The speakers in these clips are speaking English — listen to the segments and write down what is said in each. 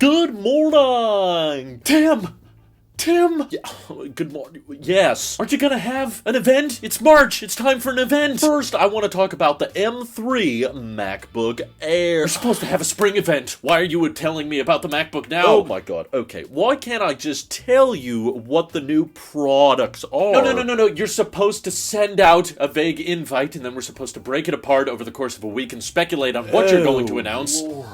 Good morning! Tim! Yeah, good morning. Yes. Aren't you gonna have an event? It's March. It's time for an event. First, I want to talk about the M3 MacBook Air. You're supposed to have a spring event. Why are you telling me about the MacBook now? Oh my god. Okay. Why can't I just tell you what the new products are? No. You're supposed to send out a vague invite, and then we're supposed to break it apart over the course of a week and speculate on what you're going to announce. Lord.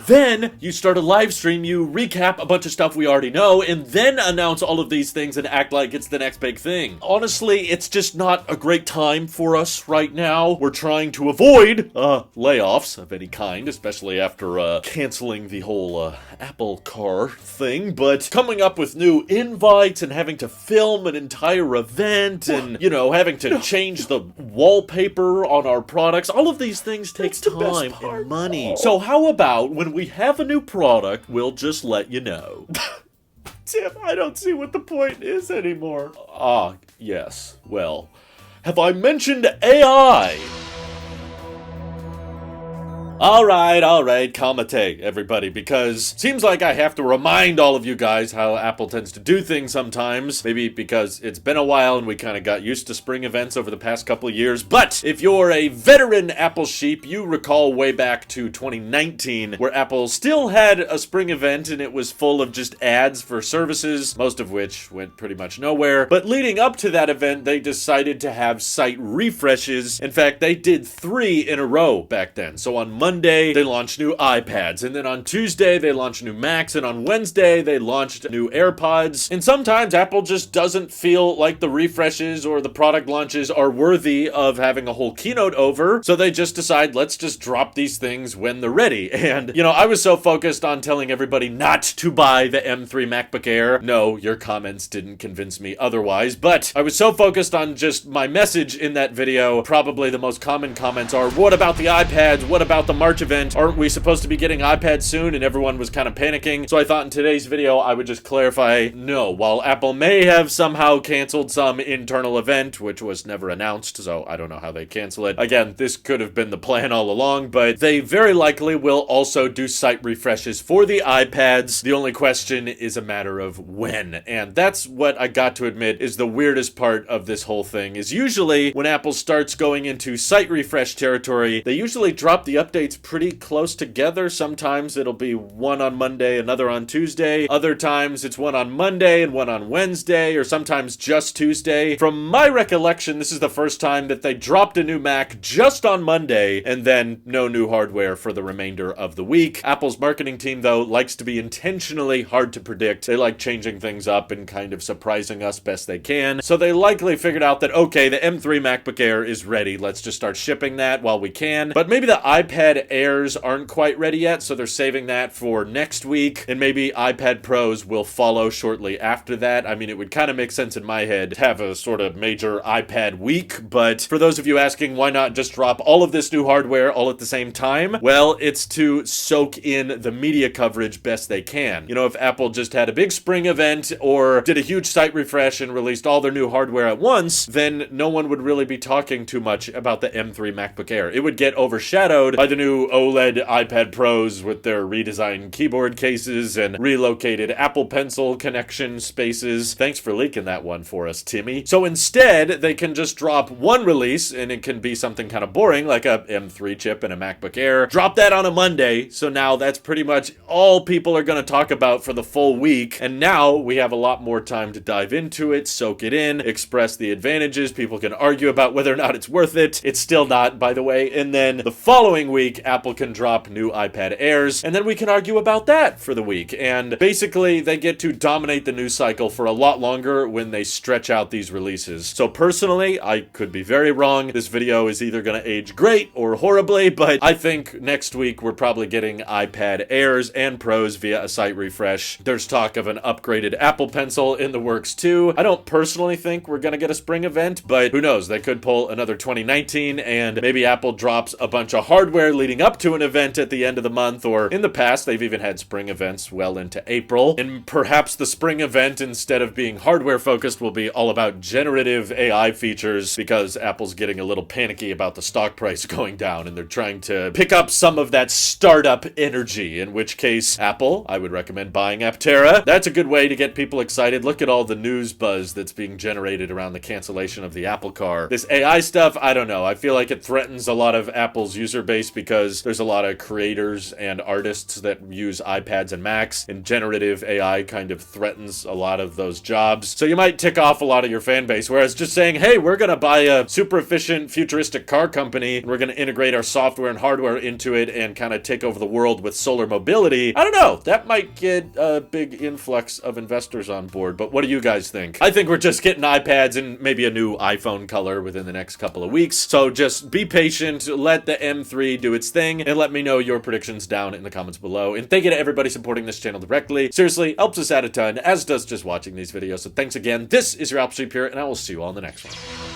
Then, you start a live stream, you recap a bunch of stuff we already know, and then announce all of these things and act like it's the next big thing. Honestly, it's just not a great time for us right now. We're trying to avoid layoffs of any kind, especially after canceling the whole Apple car thing, but coming up with new invites and having to film an entire event and, you know, having to change the wallpaper on our products, all of these things take time and money. So how about when we have a new product, we'll just let you know. Tim, I don't see what the point is anymore. Yes. Well, have I mentioned AI? Alright, calmate, everybody, because seems like I have to remind all of you guys how Apple tends to do things sometimes, maybe because it's been a while and we kind of got used to spring events over the past couple of years, but if you're a veteran Apple sheep, you recall way back to 2019, where Apple still had a spring event and it was full of just ads for services, most of which went pretty much nowhere, but leading up to that event, they decided to have site refreshes. In fact, they did 3 in a row back then, so on Monday, they launched new iPads, and then on Tuesday, they launched new Macs, and on Wednesday, they launched new AirPods. And sometimes Apple just doesn't feel like the refreshes or the product launches are worthy of having a whole keynote over, so they just decide, let's just drop these things when they're ready. And, you know, I was so focused on telling everybody not to buy the M3 MacBook Air. No, your comments didn't convince me otherwise, but I was so focused on just my message in that video. Probably the most common comments are, what about the iPads? What about the March event? Aren't we supposed to be getting iPads soon? And everyone was kind of panicking. So I thought in today's video, I would just clarify, no, while Apple may have somehow canceled some internal event, which was never announced, so I don't know how they cancel it. Again, this could have been the plan all along, but they very likely will also do site refreshes for the iPads. The only question is a matter of when. And that's what I got to admit is the weirdest part of this whole thing, is usually when Apple starts going into site refresh territory, they usually drop the updates pretty close together. Sometimes it'll be one on Monday, another on Tuesday. Other times it's one on Monday and one on Wednesday, or sometimes just Tuesday. From my recollection, this is the first time that they dropped a new Mac just on Monday, and then no new hardware for the remainder of the week. Apple's marketing team, though, likes to be intentionally hard to predict. They like changing things up and kind of surprising us best they can. So they likely figured out that, okay, the M3 MacBook Air is ready. Let's just start shipping that while we can. But maybe the iPad Airs aren't quite ready yet, so they're saving that for next week, and maybe iPad Pros will follow shortly after that. I mean, it would kind of make sense in my head to have a sort of major iPad week, but for those of you asking why not just drop all of this new hardware all at the same time, well, it's to soak in the media coverage best they can. You know, if Apple just had a big spring event or did a huge site refresh and released all their new hardware at once, then no one would really be talking too much about the M3 MacBook Air. It would get overshadowed by the new OLED iPad Pros with their redesigned keyboard cases and relocated Apple Pencil connection spaces. Thanks for leaking that one for us, Timmy. So instead, they can just drop one release, and it can be something kind of boring, like a M3 chip and a MacBook Air. Drop that on a Monday, so now that's pretty much all people are going to talk about for the full week, and now we have a lot more time to dive into it, soak it in, express the advantages. People can argue about whether or not it's worth it. It's still not, by the way. And then the following week, Apple can drop new iPad Airs, and then we can argue about that for the week. And basically, they get to dominate the news cycle for a lot longer when they stretch out these releases. So personally, I could be very wrong. This video is either going to age great or horribly, but I think next week we're probably getting iPad Airs and Pros via a site refresh. There's talk of an upgraded Apple Pencil in the works too. I don't personally think we're going to get a spring event, but who knows? They could pull another 2019, and maybe Apple drops a bunch of hardware leading up to an event at the end of the month, or in the past, they've even had spring events well into April. And perhaps the spring event, instead of being hardware focused, will be all about generative AI features, because Apple's getting a little panicky about the stock price going down, and they're trying to pick up some of that startup energy, in which case, Apple, I would recommend buying Aptera. That's a good way to get people excited. Look at all the news buzz that's being generated around the cancellation of the Apple Car. This AI stuff, I don't know. I feel like it threatens a lot of Apple's user base, because there's a lot of creators and artists that use iPads and Macs, and generative AI kind of threatens a lot of those jobs. So you might tick off a lot of your fan base, whereas just saying, hey, we're gonna buy a super efficient futuristic car company, and we're gonna integrate our software and hardware into it and kind of take over the world with solar mobility, I don't know, that might get a big influx of investors on board. But what do you guys think? I think we're just getting iPads and maybe a new iPhone color within the next couple of weeks. So just be patient, let the M3 do its thing, and let me know your predictions down in the comments below. And thank you to everybody supporting this channel directly. Seriously, helps us out a ton, as does just watching these videos. So thanks again. This is your Apple Sheep here, and I will see you all in the next one.